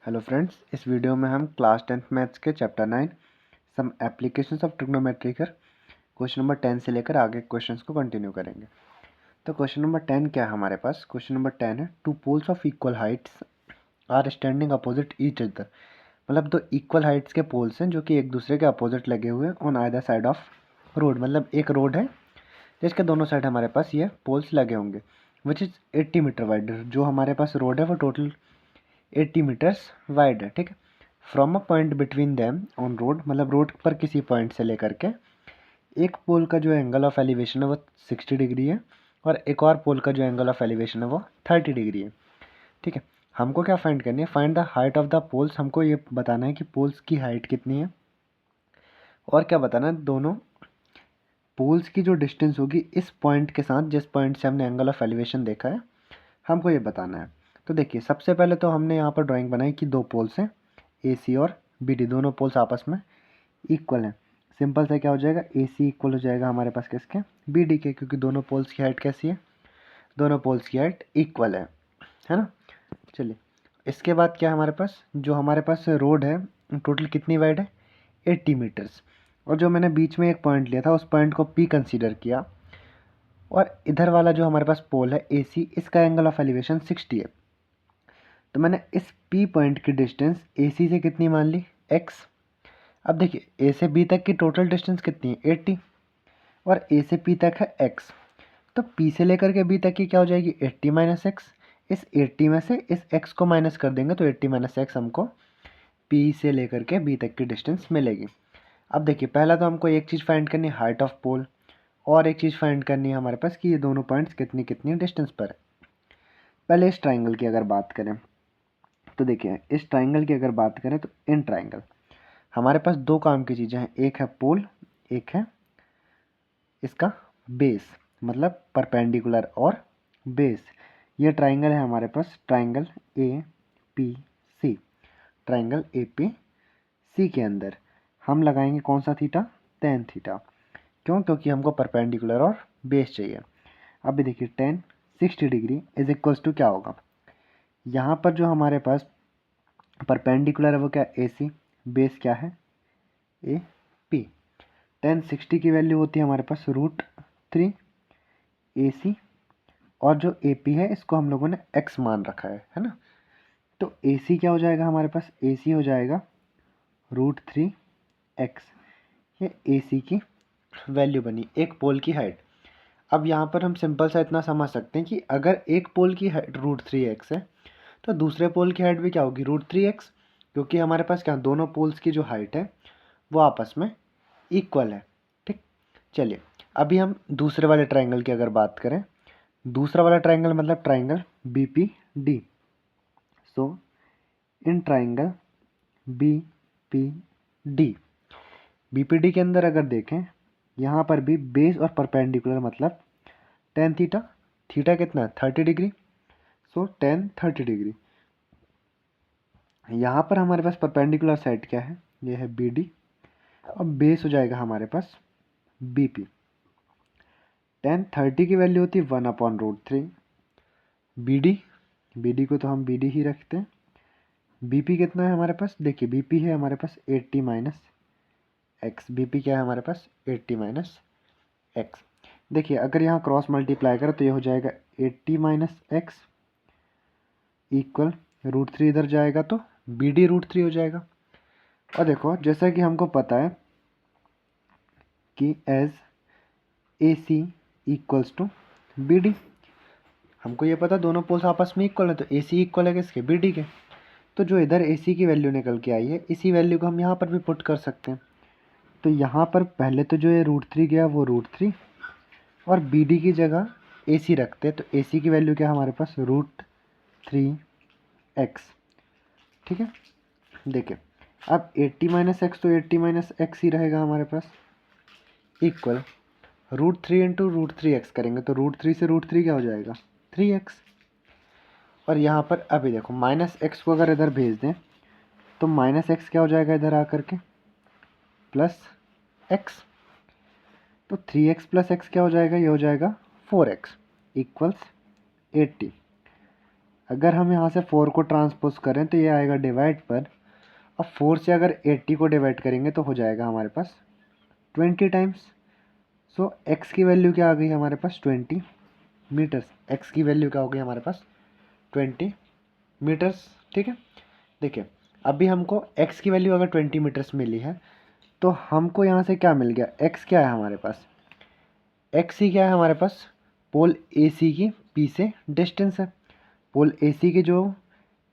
Hello friends, इस video में हम क्लास 10th मैथ्स के chapter 9 some applications of trigonometry कर क्वेश्चन नंबर 10 से लेकर आगे क्वेश्चंस को कंटिन्यू करेंगे। तो क्वेश्चन नंबर 10 क्या है हमारे पास? क्वेश्चन नंबर 10 है two poles of equal heights are standing opposite each other. मतलब दो इक्वल हाइट्स के पोल्स हैं जो कि एक दूसरे के अपोजिट लगे हुए हैं on either side of road. मतलब एक रोड है जिसके दोनों साइड हमारे पास ये पोल्स लगे होंगे विच इज़ 80 मीटर वाइड। जो हमारे पास रोड है वो टोटल 80 मीटर्स वाइड है, ठीक है। From a point between them on road, मतलब रोड पर किसी पॉइंट से लेकर के एक पोल का जो एंगल ऑफ एलिवेशन है वो 60 डिग्री है और एक और पोल का जो एंगल ऑफ एलिवेशन है वो 30 डिग्री है, ठीक है। हमको क्या फाइंड करनी है? Find the height of the poles. हमको ये बताना है कि पोल्स की हाइट कितनी है और क्या बताना है, दोनों पोल्स की जो डिस्टेंस होगी इस पॉइंट के साथ जिस पॉइंट से हमने एंगल ऑफ एलिवेशन देखा है, हमको ये बताना है। तो देखिए, सबसे पहले तो हमने यहाँ पर ड्राइंग बनाई कि दो पोल्स हैं ए सी और बी डी, दोनों पोल्स आपस में इक्वल हैं। सिंपल से क्या हो जाएगा, ए सी इक्वल हो जाएगा हमारे पास किसके? बी डी के, क्योंकि दोनों पोल्स की हाइट कैसी है? दोनों पोल्स की हाइट इक्वल है ना। चलिए, इसके बाद क्या है हमारे पास? जो हमारे पास रोड है टोटल कितनी वाइड है? 80 मीटर्स। और जो मैंने बीच में एक पॉइंट लिया था उस पॉइंट को पी कंसीडर किया और इधर वाला जो हमारे पास पोल है ए सी, इसका एंगल ऑफ एलिवेशन 60 है। तो मैंने इस P पॉइंट की डिस्टेंस AC से कितनी मान ली? x। अब देखिए, A से B तक की टोटल डिस्टेंस कितनी है? 80 और A से P तक है x। तो P से लेकर के B तक की क्या हो जाएगी? 80 माइनस एक्स। इस 80 में से इस x को माइनस कर देंगे तो 80 माइनस एक्स हमको P से लेकर के B तक की डिस्टेंस मिलेगी। अब देखिए, पहला तो हमको एक चीज़ फाइंड करनी है, हाइट ऑफ पोल, और एक चीज़ फाइंड करनी है हमारे पास कि ये दोनों पॉइंट्स कितनी कितनी डिस्टेंस पर है। पहले इस ट्राइंगल की अगर बात करें तो देखिए, इस ट्राइंगल की अगर बात करें तो इन ट्राइंगल हमारे पास दो काम की चीज़ें हैं, एक है पोल, एक है इसका बेस, मतलब परपेंडिकुलर और बेस। ये ट्राइंगल है हमारे पास, triangle A P C. Triangle A P C के अंदर हम लगाएंगे कौन सा थीटा? Tan theta. क्यों? क्योंकि हमको परपेंडिकुलर और बेस चाहिए। अभी देखिए, tan 60 degree is equals to क्या होगा? यहाँ पर जो हमारे पास परपेंडिकुलर है वो क्या? ए सी। बेस क्या है? A P. टेन 60 की वैल्यू होती है हमारे पास √3 ए सी, और जो ए पी है इसको हम लोगों ने एक्स मान रखा है ना। तो ए सी क्या हो जाएगा हमारे पास? ए सी हो जाएगा √3 एक्स। ये ए सी की वैल्यू बनी, एक पोल की हाइट। अब यहाँ पर हम सिंपल सा इतना समझ सकते हैं कि अगर एक पोल की हाइट √3 एक्स है तो दूसरे पोल की हाइट भी क्या होगी? √3 एक्स, क्योंकि हमारे पास क्या, दोनों पोल्स की जो हाइट है वो आपस में इक्वल है, ठीक। चलिए, अभी हम दूसरे वाले ट्राइंगल की अगर बात करें, दूसरा वाला ट्राइंगल मतलब triangle B P D. So in triangle B P D, B P D के अंदर अगर देखें, यहाँ पर भी बेस और परपेंडिकुलर मतलब टेन थीटा। थीटा कितना है? 30 डिग्री। सो टेन 30 डिग्री। यहाँ पर हमारे पास परपेंडिकुलर साइड क्या है? ये है बी डी, और बेस हो जाएगा हमारे पास बी पी। टेन 30 की वैल्यू होती है 1/√3। बी डी को तो हम बी डी ही रखते हैं। बी पी कितना है हमारे पास? देखिए, बी पी है हमारे पास 80 माइनस एक्स। बी पी क्या है हमारे पास? 80 माइनस एक्स। देखिए, अगर यहाँ क्रॉस मल्टीप्लाई करें तो ये हो जाएगा 80 माइनस एक्स इक्वल √3, इधर जाएगा तो बी डी √3 हो जाएगा। और देखो, जैसा कि हमको पता है कि as A C equals to B D, हमको ये पता दोनों पोल्स आपस में इक्वल है, तो ए सी इक्वल है किसके? बी डी के। तो जो इधर ए सी की वैल्यू निकल के आई है इसी वैल्यू को हम यहाँ पर भी पुट कर सकते हैं। तो यहाँ पर पहले तो जो ये √3 गया वो √3, और बी डी की जगह ए सी रखते हैं, तो ए सी की वैल्यू क्या है हमारे पास? √3 एक्स, ठीक है। देखिए, अब 80 माइनस एक्स तो 80 माइनस एक्स ही रहेगा हमारे पास, इक्वल √3 इंटू √3 एक्स करेंगे तो √3 से √3 क्या हो जाएगा? 3x। और यहाँ पर अभी देखो, माइनस एक्स को अगर इधर भेज दें तो माइनस एक्स क्या हो जाएगा इधर आकर के? Plus x. तो 3x प्लस एक्स क्या हो जाएगा? ये हो जाएगा 4x इक्वल्स 80। अगर हम यहाँ से 4 को ट्रांसपोज करें तो ये आएगा डिवाइड पर। अब 4 से अगर 80 को डिवाइड करेंगे तो हो जाएगा हमारे पास 20 टाइम्स। सो x की वैल्यू क्या आ गई हमारे पास 20 मीटर्स। x की वैल्यू क्या हो गई हमारे पास 20 मीटर्स। ठीक है, देखिए अभी हमको x की वैल्यू अगर 20 मीटर्स मिली है तो हमको यहाँ से क्या मिल गया, x क्या है हमारे पास, x ही क्या है हमारे पास, पोल AC की P से डिस्टेंस है। पोल AC की जो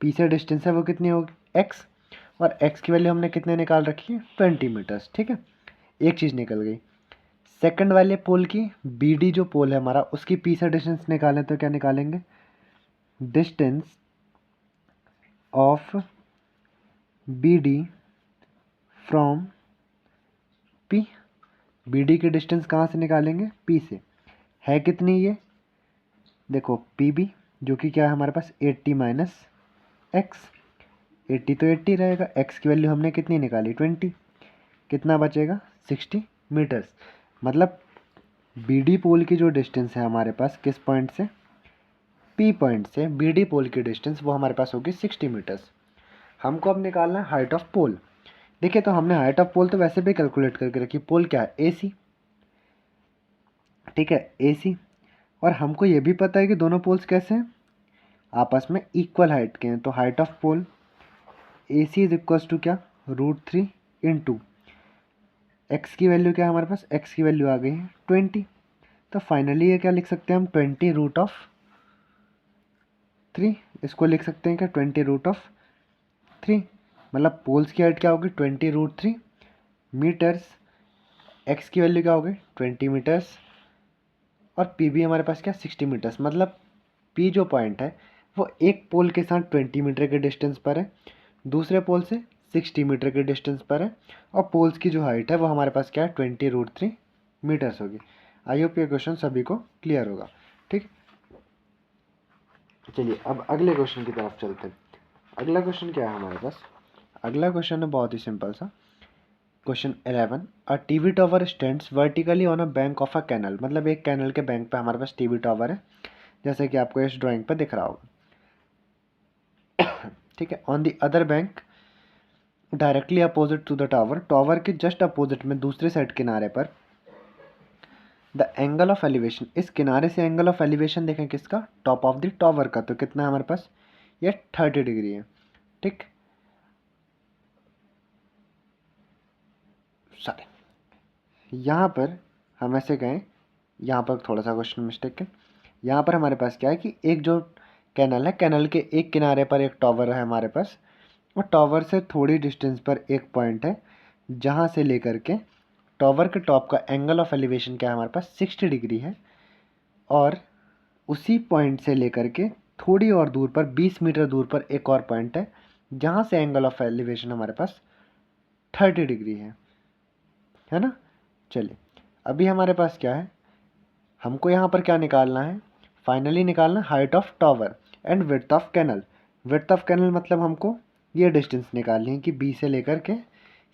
P से डिस्टेंस है वो कितनी होगी x, और x की वैल्यू हमने कितने निकाल रखी है 20 मीटर्स। ठीक है, एक चीज़ निकल गई। सेकंड वाले पोल की BD जो पोल है हमारा उसकी P से डिस्टेंस निकालें तो क्या निकालेंगे, distance of BD from P। BD की डिस्टेंस कहाँ से निकालेंगे, P से। है कितनी ये, देखो PB जो कि क्या है हमारे पास 80 माइनस x। 80 तो 80 रहेगा, x की वैल्यू हमने कितनी निकाली 20, कितना बचेगा 60 मीटर्स। मतलब BD पोल की जो डिस्टेंस है हमारे पास किस पॉइंट से, P पॉइंट से BD पोल की डिस्टेंस वो हमारे पास होगी 60 मीटर्स। हमको अब निकालना है हाइट ऑफ पोल। देखिए तो हमने हाइट ऑफ पोल तो वैसे भी कैलकुलेट करके रखी, पोल क्या है AC। ठीक है AC, और हमको ये भी पता है कि दोनों पोल्स कैसे हैं, आपस में इक्वल हाइट के हैं। तो height of pole AC is equals to क्या, √3 इंटू एक्स की वैल्यू क्या है हमारे पास, x की वैल्यू आ गई है 20। तो फाइनली ये क्या लिख सकते हैं हम 20√3, इसको लिख सकते हैं क्या 20√3। मतलब पोल्स की हाइट क्या होगी 20√3 मीटर्स, x की वैल्यू क्या होगी 20 मीटर्स, और P भी हमारे पास क्या 60 मीटर्स। मतलब P जो पॉइंट है वो एक पोल के साथ 20 मीटर के डिस्टेंस पर है, दूसरे पोल से 60 मीटर के डिस्टेंस पर है, और पोल्स की जो हाइट है वो हमारे पास क्या है 20√3 मीटर्स होगी। आई होप ये क्वेश्चन सभी को क्लियर होगा। ठीक, चलिए अब अगले क्वेश्चन की तरफ चलते हैं। अगला क्वेश्चन क्या है हमारे पास, अगला क्वेश्चन है बहुत ही सिंपल सा। Question 11, a TV tower stands vertically on a bank of a canal. मतलब एक कैनल के बैंक पे हमारे पास टीवी टावर है, जैसे कि आपको इस ड्राइंग पर दिख रहा होगा। ठीक है, on the other bank directly opposite to the tower, tower के जस्ट अपोजिट में दूसरे साइड किनारे पर, द एंगल ऑफ एलिवेशन, इस किनारे से एंगल ऑफ एलिवेशन देखें किसका, टॉप ऑफ द टावर का, तो कितना है हमारे पास ये 30 डिग्री है। ठीक, सॉरी यहाँ पर हम ऐसे कहें, यहाँ पर थोड़ा सा क्वेश्चन मिस्टेक है। यहाँ पर हमारे पास क्या है कि एक जो कैनल है, कैनल के एक किनारे पर एक टावर है हमारे पास, और टावर से थोड़ी डिस्टेंस पर एक पॉइंट है जहाँ से लेकर के टावर के टॉप का एंगल ऑफ एलिवेशन क्या है हमारे पास 60 डिग्री है, और उसी पॉइंट से लेकर के थोड़ी और दूर पर 20 मीटर दूर पर एक और पॉइंट है जहाँ से एंगल ऑफ एलिवेशन हमारे पास 30 डिग्री है ना। चलिए अभी हमारे पास क्या है, हमको यहाँ पर क्या निकालना है, फाइनली निकालना height of tower and width of canal. Width of canal मतलब हमको ये डिस्टेंस निकालनी है कि बी से लेकर के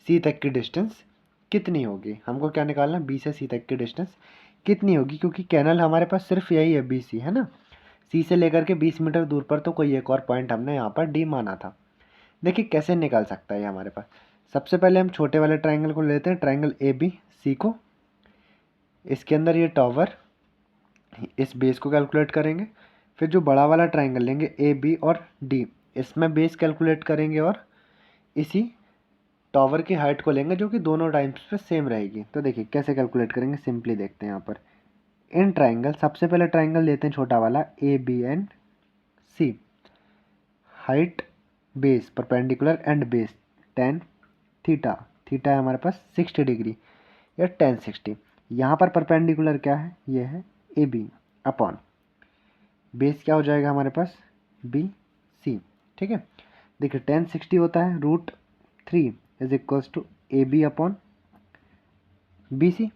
सी तक की डिस्टेंस कितनी होगी। हमको क्या निकालना है, बी से सी तक की डिस्टेंस कितनी होगी, क्योंकि कैनल हमारे पास सिर्फ यही है BC है ना। सी से लेकर के 20 मीटर दूर पर तो कोई एक और पॉइंट हमने यहाँ पर डी माना था। देखिए कैसे निकाल सकता है ये हमारे पास। सबसे पहले हम छोटे वाले ट्राइंगल को लेते हैं, ट्राइंगल ABC को, इसके अंदर ये टावर, इस बेस को कैलकुलेट करेंगे। फिर जो बड़ा वाला ट्राइंगल लेंगे AB और D, इसमें बेस कैलकुलेट करेंगे, और इसी टावर की हाइट को लेंगे जो कि दोनों टाइम्स पे सेम रहेगी। तो देखिए कैसे कैलकुलेट करेंगे, सिंपली देखते हैं यहाँ पर। इन ट्राइंगल, सबसे पहले ट्राइंगल लेते हैं छोटा वाला AB and C, height base perpendicular and base tan theta, theta है हमारे पास 60 डिग्री या tan 60। यहाँ पर परपेंडिकुलर क्या है, ये है AB अपॉन बेस क्या हो जाएगा हमारे पास BC। ठीक है, देखिए tan 60 होता है √3 is equals to AB upon BC।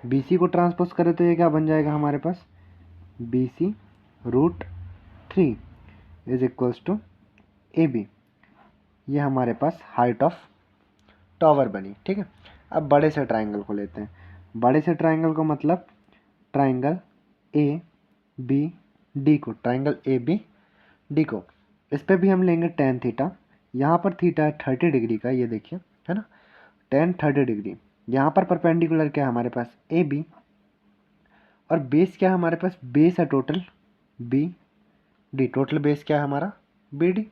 BC को ट्रांसपोज करें तो ये क्या बन जाएगा हमारे पास, BC √3 is equals to AB। ये हमारे पास हाइट ऑफ टावर बनी। ठीक है, अब बड़े से ट्राइंगल को लेते हैं। बड़े से ट्राइंगल को मतलब ट्राइंगल ABD को, ट्राइंगल AB डी को। इस पे भी हम लेंगे टेन थीटा, यहाँ पर थीटा है 30 डिग्री का, ये देखिए है ना, टेन 30 डिग्री। यहाँ पर परपेंडिकुलर क्या है हमारे पास, ए बी, और बेस क्या है हमारे पास, बेस है total B D, total base क्या है हमारा बी डी।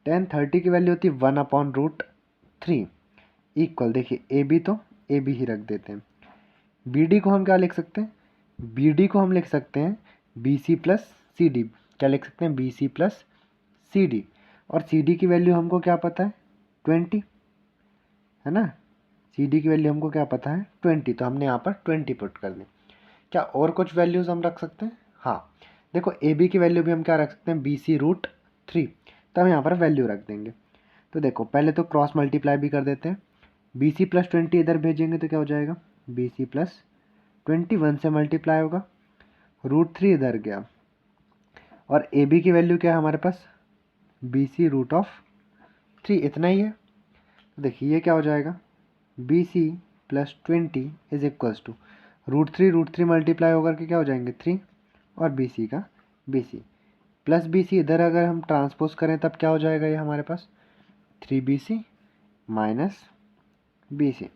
टेन 30 की वैल्यू होती है 1/√3 इक्वल, देखिए ए बी तो ए बी ही रख देते हैं, बी डी को हम क्या लिख सकते हैं, बी डी को हम लिख सकते हैं B C plus C D, क्या लिख सकते हैं, B C plus C D, और सी डी की वैल्यू हमको क्या पता है 20, है ना, सी डी की वैल्यू हमको क्या पता है 20, तो हमने यहाँ पर 20 पुट कर दी। क्या और कुछ वैल्यूज़ हम रख सकते हैं, हाँ देखो ए बी की वैल्यू भी हम क्या रख सकते हैं, बी सी रूट 3, तो हम यहाँ पर वैल्यू रख देंगे। तो देखो पहले तो क्रॉस मल्टीप्लाई भी कर देते हैं, बी सी प्लस 20 इधर भेजेंगे तो क्या हो जाएगा, बी सी प्लस 21 से मल्टीप्लाई होगा, √3 इधर गया, और ए बी की वैल्यू क्या है हमारे पास, बी सी √3, इतना ही है। तो देखिए ये क्या हो जाएगा, B C plus 20 is equals to √3 multiply होकर के क्या हो जाएंगे 3, और बी सी का B C plus B C, इधर अगर हम ट्रांसपोज करें तब क्या हो जाएगा, ये हमारे पास 3BC minus B C,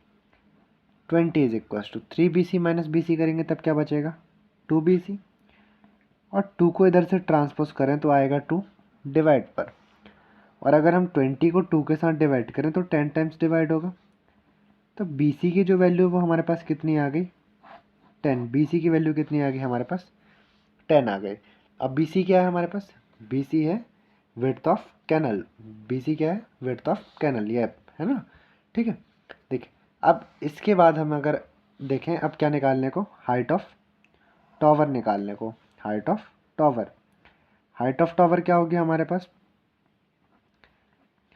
20 is equals to 3BC minus B C करेंगे तब क्या बचेगा 2BC, और 2 को इधर से ट्रांसपोज करें तो आएगा 2 डिवाइड पर, और अगर हम 20 को 2 के साथ डिवाइड करें तो 10 टाइम्स डिवाइड होगा, तो BC की जो वैल्यू वो हमारे पास कितनी आ गई 10, BC की वैल्यू कितनी आ गई हमारे पास 10 आ गए। अब BC क्या है हमारे पास, BC है विड्थ ऑफ कैनल, BC क्या है विड्थ ऑफ कैनल, ये है ना, ठीक है। देखिए अब इसके बाद हम अगर देखें अब क्या निकालने को, हाइट ऑफ टॉवर निकालने को, height of tower, height of tower क्या होगी हमारे पास,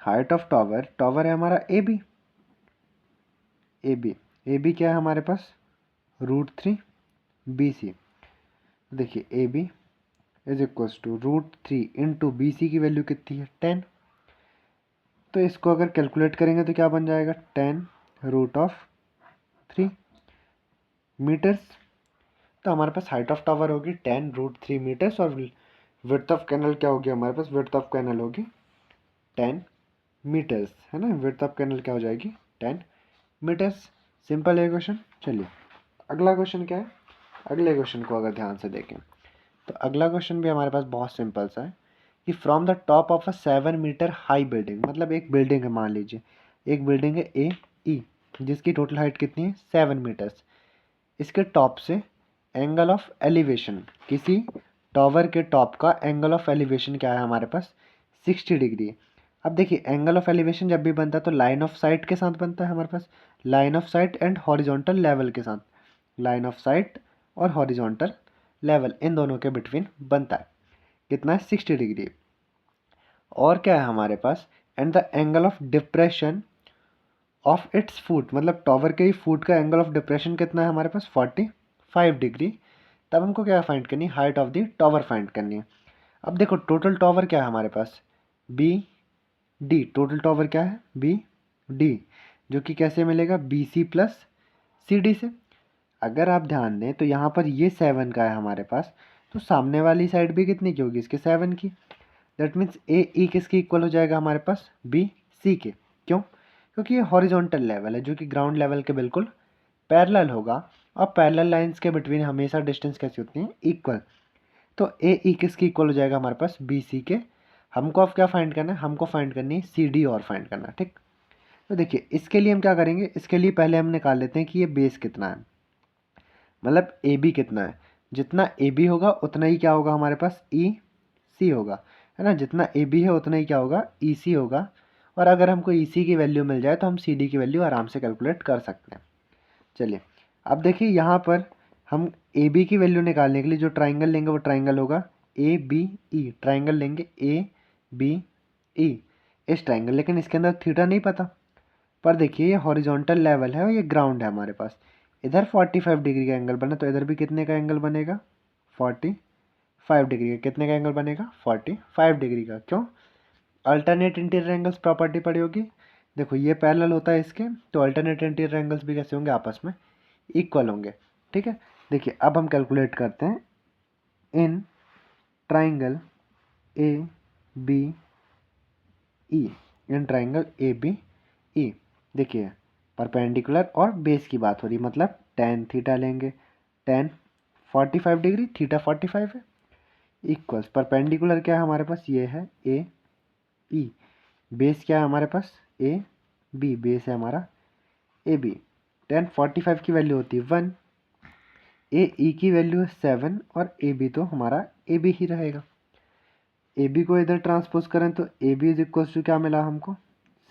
हाइट ऑफ टॉवर, टॉवर है हमारा ए बी, ए बी क्या है हमारे पास √3 बी सी, देखिए A B is equals to √3 into B C की वैल्यू कितनी है 10, तो इसको अगर कैलकुलेट करेंगे तो क्या बन जाएगा 10√3 मीटर्स, तो हमारे पास हाइट ऑफ टावर होगी 10√3 मीटर्स, और विड्थ ऑफ कैनल क्या होगी हमारे पास, विड्थ ऑफ कैनल होगी 10 मीटर्स, है ना, विड्थ ऑफ कैनल क्या हो जाएगी 10 मीटर्स। सिंपल है क्वेश्चन। चलिए अगला क्वेश्चन क्या है, अगले क्वेश्चन को अगर ध्यान से देखें तो अगला क्वेश्चन भी हमारे पास बहुत सिंपल सा है कि from the top of a 7 metre high building, मतलब एक बिल्डिंग है, मान लीजिए एक बिल्डिंग है ए ई जिसकी टोटल हाइट कितनी है 7 मीटर्स, इसके टॉप से एंगल ऑफ एलिवेशन, किसी टावर के टॉप का एंगल ऑफ एलिवेशन क्या है हमारे पास 60 डिग्री है। अब देखिए एंगल ऑफ एलिवेशन जब भी बनता है तो लाइन ऑफ साइट के साथ बनता है हमारे पास, line of sight and horizontal level के साथ, लाइन ऑफ साइट और हॉरिजॉन्टल लेवल इन दोनों के बिटवीन बनता है, कितना है 60 डिग्री। और क्या है हमारे पास, and the angle of depression of its foot, मतलब टावर के ही फुट का एंगल ऑफ डिप्रेशन कितना है हमारे पास 45 डिग्री। तब हमको क्या फाइंड करनी है, height of the tower find करनी है। अब देखो टोटल टावर क्या है हमारे पास बी डी, टोटल टावर क्या है बी डी, जो कि कैसे मिलेगा B C plus C D से। अगर आप ध्यान दें तो यहाँ पर ये 7 का है हमारे पास, तो सामने वाली साइड भी कितनी की होगी इसके 7 की, दैट मीन्स ए ई किसके इक्वल हो जाएगा हमारे पास बी सी के। क्यों, क्योंकि ये हॉरिजॉन्टल लेवल है जो कि ग्राउंड लेवल के बिल्कुल पैरेलल होगा, और पैरेलल लाइंस के बिटवीन हमेशा डिस्टेंस कैसी होती है इक्वल, तो ए ई किसकी इक्वल हो जाएगा हमारे पास बी सी के। हमको अब क्या फाइंड करना है, हमको फाइंड करनी है सी डी और फाइंड करना है, ठीक। तो देखिए इसके लिए हम क्या करेंगे, इसके लिए पहले हम निकाल लेते हैं कि ये बेस कितना है, मतलब ए बी कितना है, जितना ए बी होगा उतना ही क्या होगा हमारे पास ई सी होगा, है ना, जितना ए बी है उतना ही क्या होगा ई सी होगा, और अगर हमको ई सी की वैल्यू मिल जाए तो हम सी डी की वैल्यू आराम से कैलकुलेट कर सकते हैं। चलिए अब देखिए यहाँ पर हम ए बी की वैल्यू निकालने के लिए जो ट्राइंगल लेंगे वो ट्राइंगल होगा ए बी ई, ट्राइंगल लेंगे ए बी ई इस ट्राइंगल, लेकिन इसके अंदर थीटा नहीं पता, पर देखिए ये हॉरिजॉन्टल लेवल है और ये ग्राउंड है हमारे पास, इधर 45 डिग्री का एंगल बना तो इधर भी कितने का एंगल बनेगा 45 डिग्री का, कितने का एंगल बनेगा 45 डिग्री का। क्यों, अल्टरनेट इंटीरियर एंगल्स प्रॉपर्टी पड़ी होगी, देखो ये पैरेलल होता है इसके, तो अल्टरनेट इंटीरियर एंगल्स भी कैसे होंगे आपस में इक्वल होंगे, ठीक है। देखिए अब हम कैलकुलेट करते हैं in triangle A B E, in triangle A B E. देखिए परपेंडिकुलर और बेस की बात हो रही, मतलब टेन थीटा लेंगे, टेन 45 डिग्री, थीटा 45 है, इक्वल्स परपेंडिकुलर क्या है हमारे पास, ये है ए ई, बेस क्या है हमारे पास ए बी, बेस है हमारा ए बी। टेन 45 की वैल्यू होती है 1, ए ई की वैल्यू है 7 और ए बी तो हमारा ए बी ही रहेगा। ए बी को इधर ट्रांसपोज करें तो A B is equal to क्या मिला हमको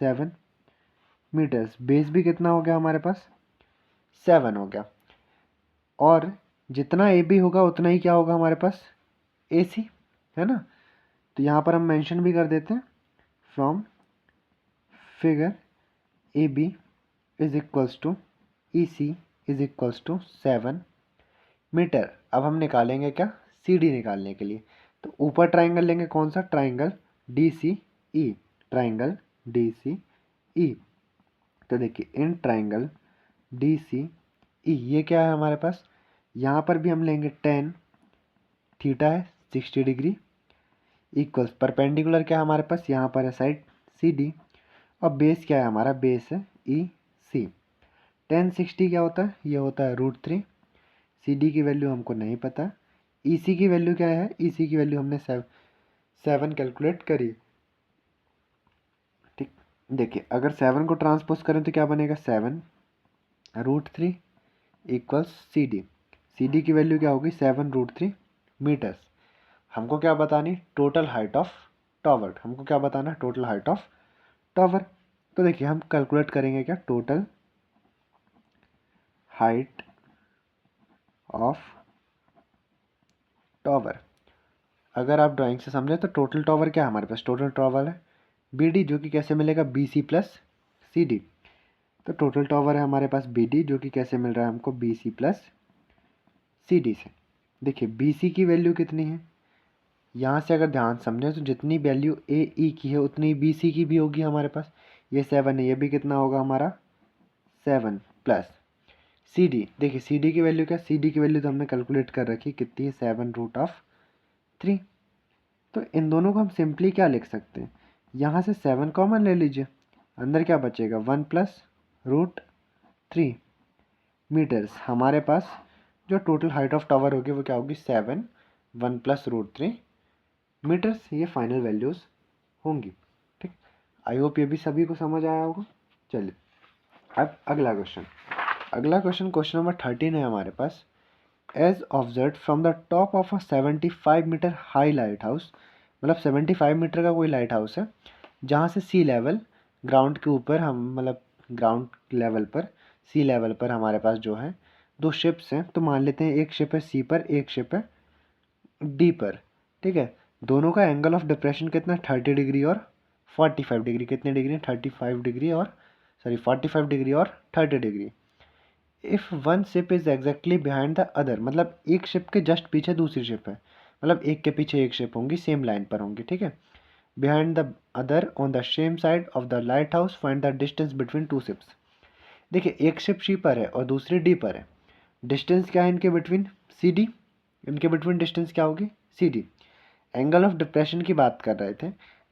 7 मीटर्स। बेस भी कितना हो गया हमारे पास 7 हो गया, और जितना ए बी होगा उतना ही क्या होगा हमारे पास ए सी, है ना। तो यहाँ पर हम मेंशन भी कर देते हैं from figure A B is equals to E C is equals to 7 metre. अब हम निकालेंगे क्या, सी डी निकालने के लिए। तो ऊपर ट्राइंगल लेंगे, कौन सा ट्राइंगल डी सी ई, ट्राइंगल डी सी ई। तो देखिए इन ट्राइंगल डी सी ई, ये क्या है हमारे पास, यहाँ पर भी हम लेंगे 10 थीटा है 60 डिग्री, इक्वल्स परपेंडिकुलर क्या है हमारे पास, यहाँ पर है साइड सी डी, और बेस क्या है हमारा, बेस है ई सी। 1060 क्या होता है, ये होता है √3। सी डी की वैल्यू हमको नहीं पता, ई सी की वैल्यू क्या है, ई सी की वैल्यू हमने 7 कैलकुलेट करी। ठीक, देखिए अगर 7 को ट्रांसपोज करें तो क्या बनेगा 7√3 equals C D. C D की वैल्यू क्या होगी 7√3 मीटर्स। हमको क्या बतानी, टोटल हाइट ऑफ टॉवर, हमको क्या बताना, टोटल हाइट ऑफ टॉवर। तो देखिए हम कैलकुलेट करेंगे क्या, टोटल हाइट ऑफ टॉवर। अगर आप ड्राइंग से समझे तो टोटल टॉवर क्या है हमारे पास, टोटल टॉवर है बी डी, जो कि कैसे मिलेगा B C plus C D. तो टोटल टॉवर है हमारे पास बी डी, जो कि कैसे मिल रहा है हमको B C plus C D से। देखिए बी सी की वैल्यू कितनी है, यहाँ से अगर ध्यान समझें तो जितनी वैल्यू ए ई की है उतनी बी सी की भी होगी हमारे पास। ये 7 है, ये भी कितना होगा हमारा 7 प्लस सी डी। देखिए सी डी की वैल्यू क्या, सी डी की वैल्यू तो हमने कैलकुलेट कर रखी, कितनी है 7√3। तो इन दोनों को हम सिंपली क्या लिख सकते हैं, यहाँ से 7 कॉमन ले लीजिए, अंदर क्या बचेगा 1 प्लस √3 मीटर्स। हमारे पास जो टोटल हाइट ऑफ टावर होगी वो क्या होगी 7 1 प्लस √3 मीटर्स, ये फाइनल वैल्यूज़ होंगी। ठीक, आई होप ये भी सभी को समझ आया होगा। चलिए अब अगला क्वेश्चन, क्वेश्चन नंबर 13 है हमारे पास। As observe from the top of a 75 metre high lighthouse, मतलब 75 मीटर का कोई लाइट हाउस है जहाँ से सी लेवल ग्राउंड के ऊपर, हम मतलब ग्राउंड लेवल पर, सी लेवल पर हमारे पास जो है दो शिप्स हैं। तो मान लेते हैं एक शिप है सी पर, एक शिप है डी पर। ठीक है, दोनों का एंगल ऑफ डिप्रेशन कितना 30 डिग्री और 45 डिग्री, कितने डिग्री 35 डिग्री और 45 डिग्री और 30 degree. If one ship is exactly behind the other, मतलब एक शिप के जस्ट पीछे दूसरी शिप है, मतलब एक के पीछे एक शिप होंगी, सेम लाइन पर होंगी। ठीक है, behind the other on the same side of the light house, find the distance between two ships. देखिए एक शिप सी पर है और दूसरी डी पर है, डिस्टेंस क्या है इनके बिटवीन सी डी, इनके बिटवीन डिस्टेंस क्या होगी C D. Angle of depression की बात कर रहे थे,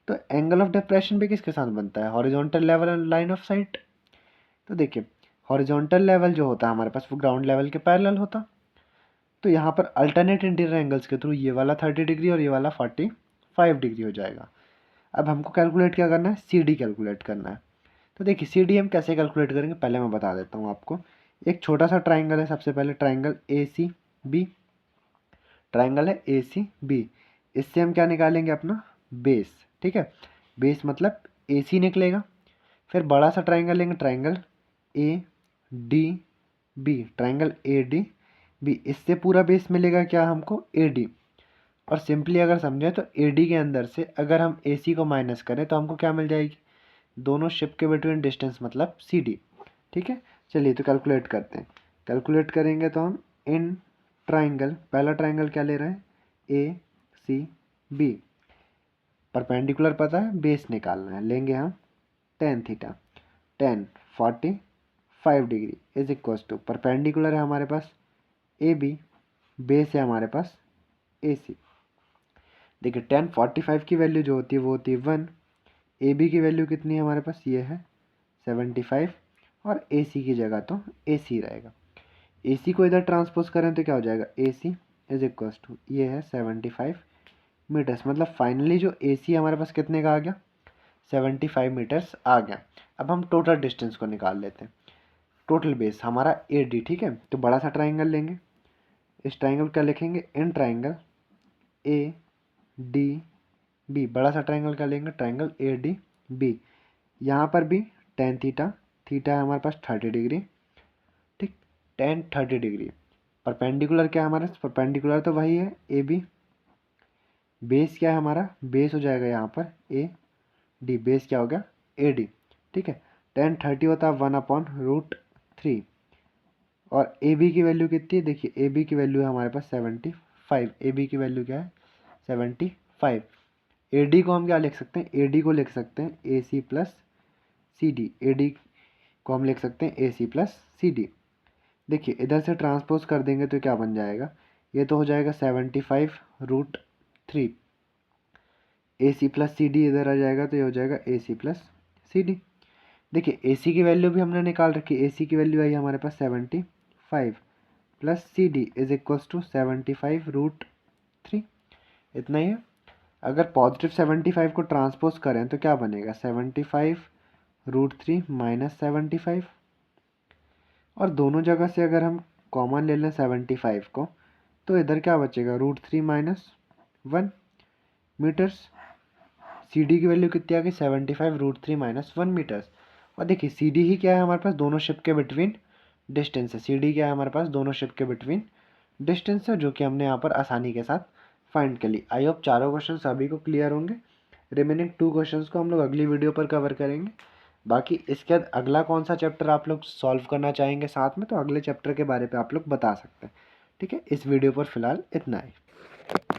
तो एंगल ऑफ डिप्रेशन भी किसके साथ बनता है, horizontal level and line of site. तो देखिए हॉरिजॉन्टल लेवल जो होता है हमारे पास वो ग्राउंड लेवल के पैरेलल होता, तो यहाँ पर अल्टरनेट इंटीरियर एंगल्स के थ्रू ये वाला 30 डिग्री और ये वाला 45 डिग्री हो जाएगा। अब हमको कैलकुलेट क्या करना है, सी डी कैलकुलेट करना है। तो देखिए सी डी हम कैसे कैलकुलेट करेंगे, पहले मैं बता देता हूँ आपको। एक छोटा सा ट्राइंगल है, सबसे पहले triangle A C B, triangle है ए सी बी, इससे हम क्या निकालेंगे अपना बेस। ठीक है, बेस मतलब ए सी निकलेगा। फिर बड़ा सा ट्राइंगल लेंगे, triangle A D B, triangle A D B, इससे पूरा बेस मिलेगा क्या हमको ए डी। और सिंपली अगर समझें तो ए डी के अंदर से अगर हम ए सी को माइनस करें तो हमको क्या मिल जाएगी, दोनों शिप के बिटवीन डिस्टेंस मतलब सी डी। ठीक है, चलिए तो कैलकुलेट करते हैं। कैलकुलेट करेंगे तो हम इन ट्राइंगल, पहला ट्राइंगल क्या ले रहे हैं ए सी बी, परपेंडिकुलर पता है, बेस निकालना है, लेंगे हम tan theta, 45 degree is equal to perpendicular है हमारे पास ए बी, बेस है हमारे पास ए सी। देखिए 1045 की वैल्यू जो होती है वो होती है 1। ए बी की वैल्यू कितनी है हमारे पास, ये है 75, और ए सी की जगह तो ए सी रहेगा। ए सी को इधर ट्रांसपोज करें तो क्या हो जाएगा, ए सी इज इक्वल्स टू ये है 75 मीटर्स। मतलब फाइनली जो ए सी हमारे पास कितने का आ गया, 75 मीटर्स आ गया। अब हम टोटल डिस्टेंस को निकाल लेते हैं। टोटल बेस हमारा ए डी, ठीक है। तो बड़ा सा ट्राइंगल लेंगे, इस ट्राइंगल क्या लिखेंगे, in triangle A D B. बड़ा सा ट्राइंगल क्या लेंगे, ट्राइंगल ए डी बी। यहाँ पर भी टेन थीटा, थीटा है हमारे पास 30 डिग्री, ठीक, टेन 30 डिग्री। परपेंडिकुलर क्या है हमारे, परपेंडिकुलर तो वही है ए बी। बेस क्या है हमारा, बेस हो जाएगा यहाँ पर ए डी, बेस क्या हो गया ए डी, ठीक है। टेन 30 होता है 1/√3। और ए बी की वैल्यू कितनी है, देखिए ए बी की वैल्यू है हमारे पास 75। ए बी की वैल्यू क्या है 75। ए डी को हम क्या लिख सकते हैं, ए डी को लिख सकते हैं A C plus C D. A D को हम लिख सकते हैं A C plus C D. देखिए इधर से ट्रांसपोज कर देंगे तो क्या बन जाएगा, ये तो हो जाएगा 75√3। ए सी प्लस सी डी इधर आ जाएगा तो ये हो जाएगा ए सी प्लस सी डी। देखिए ए सी की वैल्यू भी हमने निकाल रखी है। ए सी की वैल्यू आई हमारे पास 75 plus C D is equals to 75√3। इतना ही है। अगर पॉजिटिव 75 को ट्रांसपोज करें तो क्या बनेगा, 75√3 माइनस 75। और दोनों जगह से अगर हम कॉमन ले लें 75 को तो इधर क्या बचेगा, √3 माइनस 1 मीटर्स। सी डी की वैल्यू कितनी आ गई, 75√3 माइनस 1 मीटर्स। और देखिए सी डी ही क्या है हमारे पास, दोनों शिप के बिटवीन डिस्टेंस है। सी डी क्या है हमारे पास, दोनों शिप के बिटवीन डिस्टेंस है, जो कि हमने यहाँ पर आसानी के साथ फाइंड कर ली। आई होप चारों क्वेश्चन सभी को क्लियर होंगे। रिमेनिंग 2 क्वेश्चंस को हम लोग अगली वीडियो पर कवर करेंगे। बाकी इसके बाद अगला कौन सा चैप्टर आप लोग सॉल्व करना चाहेंगे साथ में, तो अगले चैप्टर के बारे पे आप लोग बता सकते हैं। ठीक है, इस वीडियो पर फिलहाल इतना ही।